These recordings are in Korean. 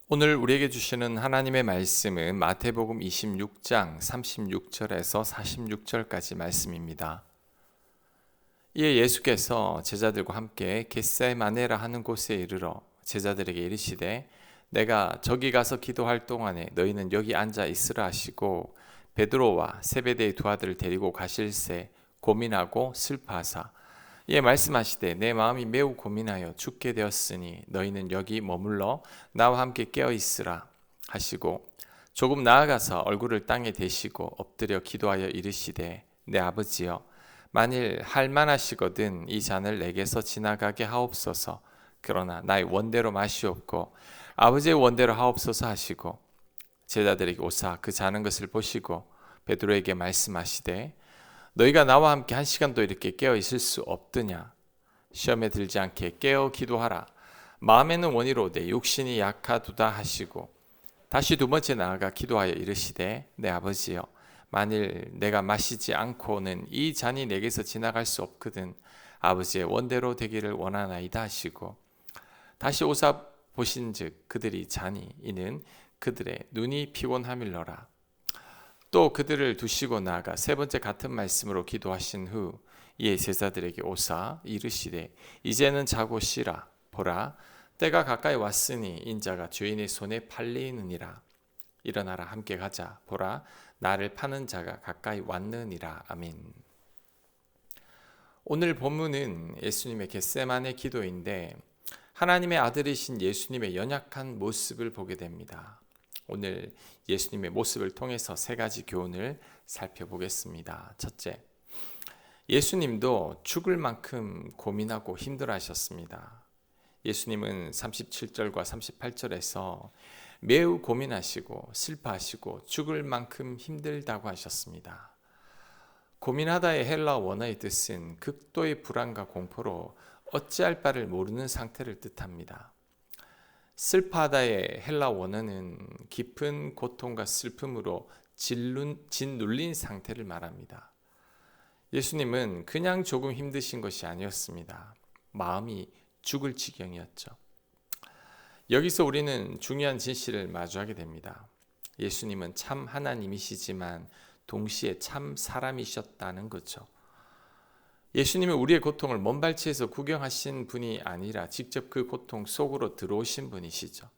오늘 우리에게 주시는 하나님의 말씀은 마태복음 26장 36절에서 46절까지 말씀입니다. 이에 예수께서 제자들과 함께 겟세마네라 하는 곳에 이르러 제자들에게 이르시되 내가 저기 가서 기도할 동안에 너희는 여기 앉아 있으라 하시고 베드로와 세베대의 두 아들을 데리고 가실새 고민하고 슬퍼하사 이에 말씀하시되 내 마음이 매우 고민하여 죽게 되었으니 너희는 여기 머물러 나와 함께 깨어 있으라 하시고 조금 나아가서 얼굴을 땅에 대시고 엎드려 기도하여 이르시되 내 아버지여 만일 할만하시거든 이 잔을 내게서 지나가게 하옵소서. 그러나 나의 원대로 마시옵고 아버지의 원대로 하옵소서 하시고 제자들에게 오사 그 자는 것을 보시고 베드로에게 말씀하시되 너희가 나와 함께 한 시간도 이렇게 깨어 있을 수 없느냐? 시험에 들지 않게 깨어 기도하라. 마음에는 원이로되 육신이 약하도다 하시고 다시 두 번째 나아가 기도하여 이르시되 내 아버지여 만일 내가 마시지 않고는 이 잔이 내게서 지나갈 수 없거든 아버지의 원대로 되기를 원하나이다 하시고 다시 오사 보신즉 그들이 자니 이는 그들의 눈이 피곤함일러라. 또 그들을 두시고 나아가 세 번째 같은 말씀으로 기도하신 후 이에 제자들에게 오사 이르시되 이제는 자고 쉬라. 보라 때가 가까이 왔으니 인자가 죄인의 손에 팔리느니라. 일어나라 함께 가자. 보라 나를 파는 자가 가까이 왔느니라. 아멘. 오늘 본문은 예수님의 겟세마네 기도인데 하나님의 아들이신 예수님의 연약한 모습을 보게 됩니다. 오늘 예수님의 모습을 통해서 세 가지 교훈을 살펴보겠습니다. 첫째, 예수님도 죽을 만큼 고민하고 힘들어하셨습니다. 예수님은 37절과 38절에서 매우 고민하시고 슬퍼하시고 죽을 만큼 힘들다고 하셨습니다. 고민하다의 헬라 원어의 뜻은 극도의 불안과 공포로 어찌할 바를 모르는 상태를 뜻합니다. 슬퍼하다의 헬라 원어는 깊은 고통과 슬픔으로 짓눌린 상태를 말합니다. 예수님은 그냥 조금 힘드신 것이 아니었습니다. 마음이 죽을 지경이었죠. 여기서 우리는 중요한 진실을 마주하게 됩니다. 예수님은 참 하나님이시지만 동시에 참 사람이셨다는 거죠. 예수님은 우리의 고통을 먼발치에서 구경하신 분이 아니라 직접 그 고통 속으로 들어오신 분이시죠.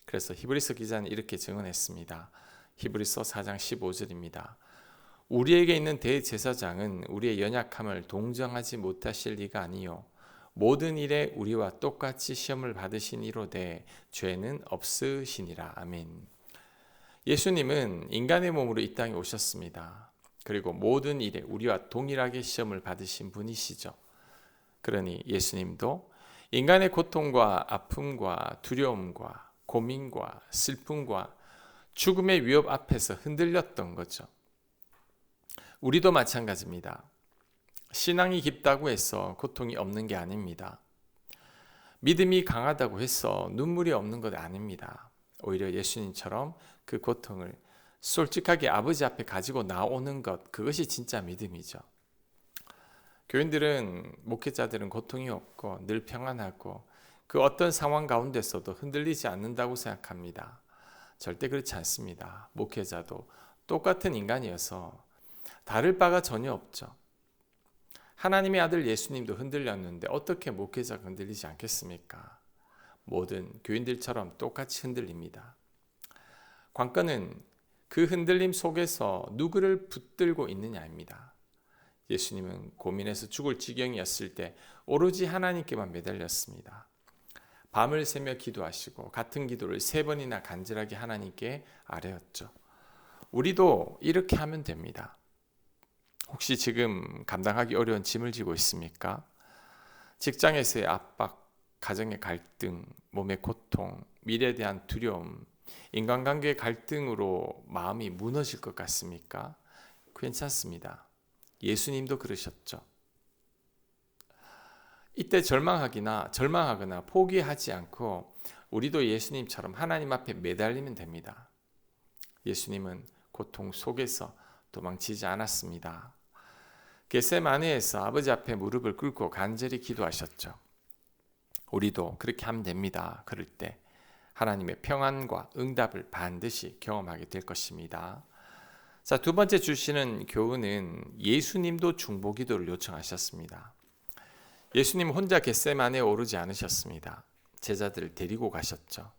그래서 히브리서 기자는 이렇게 증언했습니다. 히브리서 4장 15절입니다. 우리에게 있는 대제사장은 우리의 연약함을 동정하지 못하실 리가 아니요 모든 일에 우리와 똑같이 시험을 받으신 이로되 죄는 없으시니라. 아멘. 예수님은 인간의 몸으로 이 땅에 오셨습니다. 그리고 모든 일에 우리와 동일하게 시험을 받으신 분이시죠. 그러니 예수님도 인간의 고통과 아픔과 두려움과 고민과 슬픔과 죽음의 위협 앞에서 흔들렸던 거죠. 우리도 마찬가지입니다. 신앙이 깊다고 해서 고통이 없는 게 아닙니다. 믿음이 강하다고 해서 눈물이 없는 것 아닙니다. 오히려 예수님처럼 그 고통을 솔직하게 아버지 앞에 가지고 나오는 것, 그것이 진짜 믿음이죠. 교인들은, 목회자들은 고통이 없고 늘 평안하고 그 어떤 상황 가운데서도 흔들리지 않는다고 생각합니다. 절대 그렇지 않습니다. 목회자도 똑같은 인간이어서 다를 바가 전혀 없죠. 하나님의 아들 예수님도 흔들렸는데 어떻게 목회자가 흔들리지 않겠습니까? 모든 교인들처럼 똑같이 흔들립니다. 관건은 그 흔들림 속에서 누구를 붙들고 있느냐입니다. 예수님은 고민해서 죽을 지경이었을 때 오로지 하나님께만 매달렸습니다. 밤을 새며 기도하시고 같은 기도를 3번이나 간절하게 하나님께 아뢰었죠. 우리도 이렇게 하면 됩니다. 혹시 지금 감당하기 어려운 짐을 지고 있습니까? 직장에서의 압박, 가정의 갈등, 몸의 고통, 미래에 대한 두려움, 인간관계의 갈등으로 마음이 무너질 것 같습니까? 괜찮습니다. 예수님도 그러셨죠. 이때 절망하거나 포기하지 않고 우리도 예수님처럼 하나님 앞에 매달리면 됩니다. 예수님은 고통 속에서 도망치지 않았습니다. 겟세마네에서 아버지 앞에 무릎을 꿇고 간절히 기도하셨죠. 우리도 그렇게 하면 됩니다. 그럴 때 하나님의 평안과 응답을 반드시 경험하게 될 것입니다. 자, 두 번째 주시는 교훈은 예수님도 중보기도를 요청하셨습니다. 예수님 혼자 겟세마네에 오르지 않으셨습니다. 제자들을 데리고 가셨죠.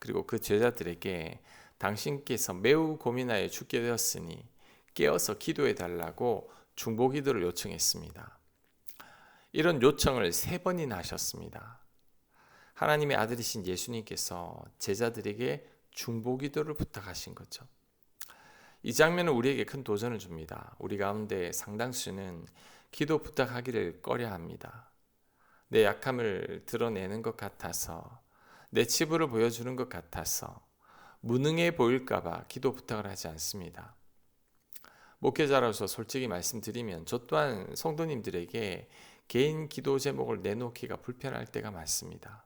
그리고 그 제자들에게 당신께서 매우 고민하여 죽게 되었으니 깨어서 기도해 달라고 중보기도를 요청했습니다. 이런 요청을 3번이나 하셨습니다. 하나님의 아들이신 예수님께서 제자들에게 중보기도를 부탁하신 거죠. 이 장면은 우리에게 큰 도전을 줍니다. 우리 가운데 상당수는 기도 부탁하기를 꺼려합니다. 내 약함을 드러내는 것 같아서, 내 치부를 보여주는 것 같아서 무능해 보일까 봐 기도 부탁을 하지 않습니다. 목회자로서 솔직히 말씀드리면 저 또한 성도님들에게 개인 기도 제목을 내놓기가 불편할 때가 많습니다.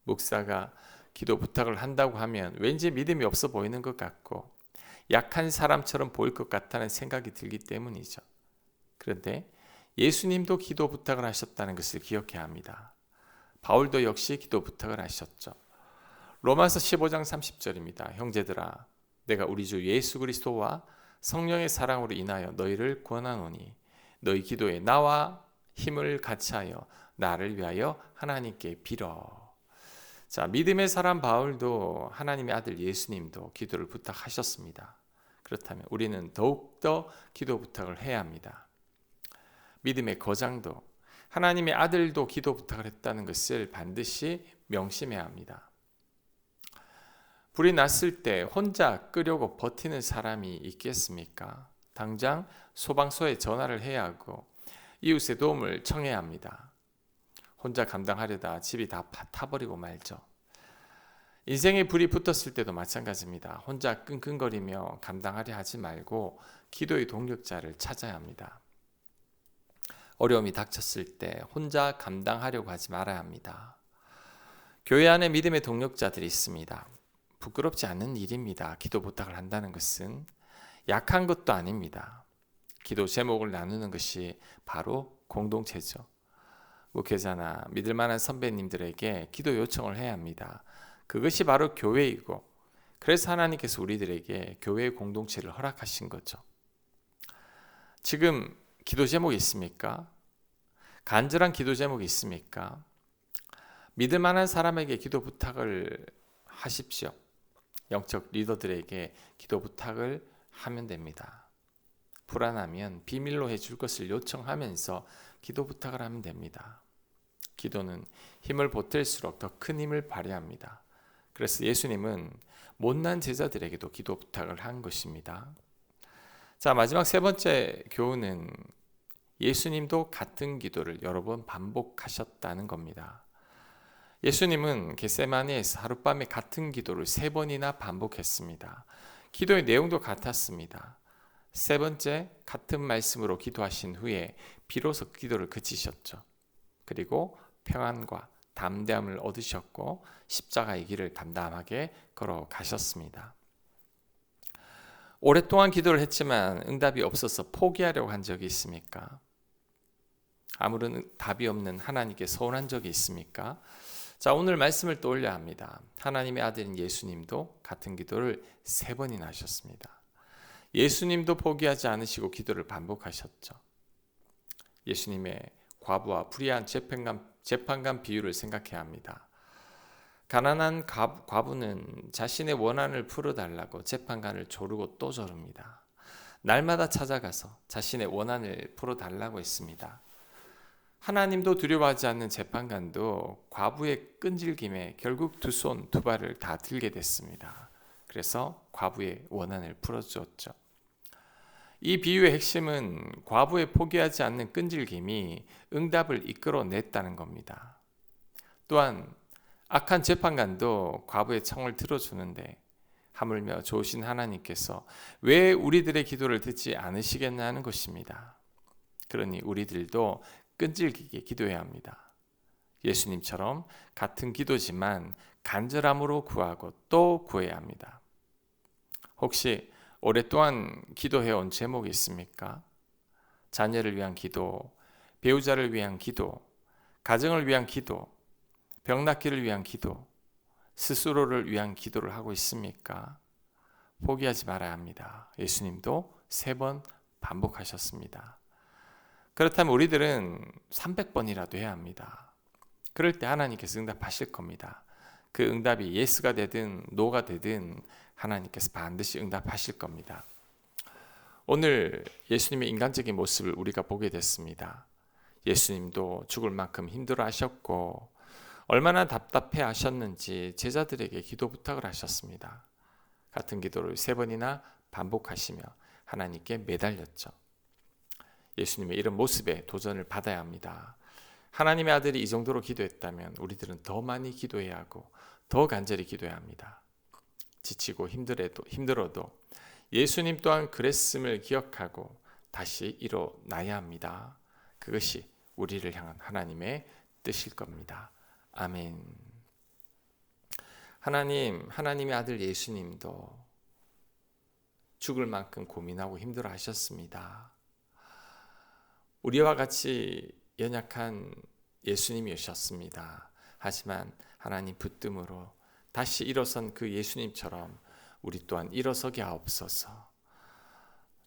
목사가 기도 부탁을 한다고 하면 왠지 믿음이 없어 보이는 것 같고 약한 사람처럼 보일 것 같다는 생각이 들기 때문이죠. 그런데 예수님도 기도 부탁을 하셨다는 것을 기억해야 합니다. 바울도 역시 기도 부탁을 하셨죠. 로마서 15장 30절입니다. 형제들아, 내가 우리 주 예수 그리스도와 성령의 사랑으로 인하여 너희를 권하노니 너희 기도에 나와 힘을 같이하여 나를 위하여 하나님께 빌어. 자, 믿음의 사람 바울도 하나님의 아들 예수님도 기도를 부탁하셨습니다. 그렇다면 우리는 더욱더 기도 부탁을 해야 합니다. 믿음의 거장도 하나님의 아들도 기도 부탁을 했다는 것을 반드시 명심해야 합니다. 불이 났을 때 혼자 끄려고 버티는 사람이 있겠습니까? 당장 소방서에 전화를 해야 하고 이웃의 도움을 청해야 합니다. 혼자 감당하려다 집이 다 타버리고 말죠. 인생에 불이 붙었을 때도 마찬가지입니다. 혼자 끙끙거리며 감당하려 하지 말고 기도의 동력자를 찾아야 합니다. 어려움이 닥쳤을 때 혼자 감당하려고 하지 말아야 합니다. 교회 안에 믿음의 동력자들이 있습니다. 부끄럽지 않은 일입니다. 기도 부탁을 한다는 것은 약한 것도 아닙니다. 기도 제목을 나누는 것이 바로 공동체죠. 목회자나 믿을 만한 선배님들에게 기도 요청을 해야 합니다. 그것이 바로 교회이고, 그래서 하나님께서 우리들에게 교회의 공동체를 허락하신 거죠. 지금 기도 제목이 있습니까? 간절한 기도 제목이 있습니까? 믿을 만한 사람에게 기도 부탁을 하십시오. 영적 리더들에게 기도 부탁을 하면 됩니다. 불안하면 비밀로 해줄 것을 요청하면서 기도 부탁을 하면 됩니다. 기도는 힘을 보탤수록 더 큰 힘을 발휘합니다. 그래서 예수님은 못난 제자들에게도 기도 부탁을 한 것입니다. 자, 마지막 3번째 교훈은 예수님도 같은 기도를 여러 번 반복하셨다는 겁니다. 예수님은 겟세마네에서 하룻밤에 같은 기도를 3번이나 반복했습니다. 기도의 내용도 같았습니다. 3번째 같은 말씀으로 기도하신 후에 비로소 기도를 그치셨죠. 그리고 평안과 담대함을 얻으셨고 십자가의 길을 담담하게 걸어가셨습니다. 오랫동안 기도를 했지만 응답이 없어서 포기하려고 한 적이 있습니까? 아무런 답이 없는 하나님께 서운한 적이 있습니까? 자, 오늘 말씀을 떠올려야 합니다. 하나님의 아들인 예수님도 같은 기도를 3번이나 하셨습니다. 예수님도 포기하지 않으시고 기도를 반복하셨죠. 예수님의 과부와 불의한 재판관 비유를 생각해야 합니다. 가난한 과부는 자신의 원한을 풀어달라고 재판관을 조르고 또 조릅니다. 날마다 찾아가서 자신의 원한을 풀어달라고 했습니다. 하나님도 두려워하지 않는 재판관도 과부의 끈질김에 결국 두 손 두 발을 다 들게 됐습니다. 그래서 과부의 원한을 풀어주었죠. 이 비유의 핵심은 과부의 포기하지 않는 끈질김이 응답을 이끌어냈다는 겁니다. 또한 악한 재판관도 과부의 청을 들어주는데 하물며 좋으신 하나님께서 왜 우리들의 기도를 듣지 않으시겠나 하는 것입니다. 그러니 우리들도 끈질기게 기도해야 합니다. 예수님처럼 같은 기도지만 간절함으로 구하고 또 구해야 합니다. 혹시 오랫동안 기도해온 제목이 있습니까? 자녀를 위한 기도, 배우자를 위한 기도, 가정을 위한 기도, 병 낫기를 위한 기도, 스스로를 위한 기도를 하고 있습니까? 포기하지 말아야 합니다. 예수님도 3번 반복하셨습니다. 그렇다면 우리들은 300번이라도 해야 합니다. 그럴 때 하나님께서 응답하실 겁니다. 그 응답이 예스가 되든 노가 되든 하나님께서 반드시 응답하실 겁니다. 오늘 예수님의 인간적인 모습을 우리가 보게 됐습니다. 예수님도 죽을 만큼 힘들어 하셨고 얼마나 답답해 하셨는지 제자들에게 기도 부탁을 하셨습니다. 같은 기도를 3번이나 반복하시며 하나님께 매달렸죠. 예수님의 이런 모습에 도전을 받아야 합니다. 하나님의 아들이 이 정도로 기도했다면 우리들은 더 많이 기도해야 하고 더 간절히 기도해야 합니다. 지치고 힘들어도 예수님 또한 그랬음을 기억하고 다시 일어나야 합니다. 그것이 우리를 향한 하나님의 뜻일 겁니다. 아멘. 하나님의 아들 예수님도 죽을 만큼 고민하고 힘들어 하셨습니다. 우리와 같이 연약한 예수님이셨습니다. 하지만 하나님 붙듦으로 다시 일어선 그 예수님처럼 우리 또한 일어서게 하옵소서.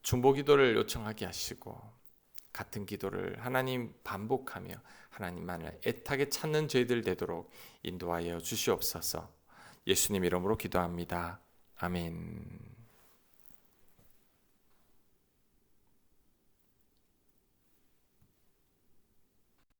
중보기도를 요청하게 하시고 같은 기도를 하나님 반복하며 하나님만을 애타게 찾는 저희들 되도록 인도하여 주시옵소서. 예수님 이름으로 기도합니다. 아멘.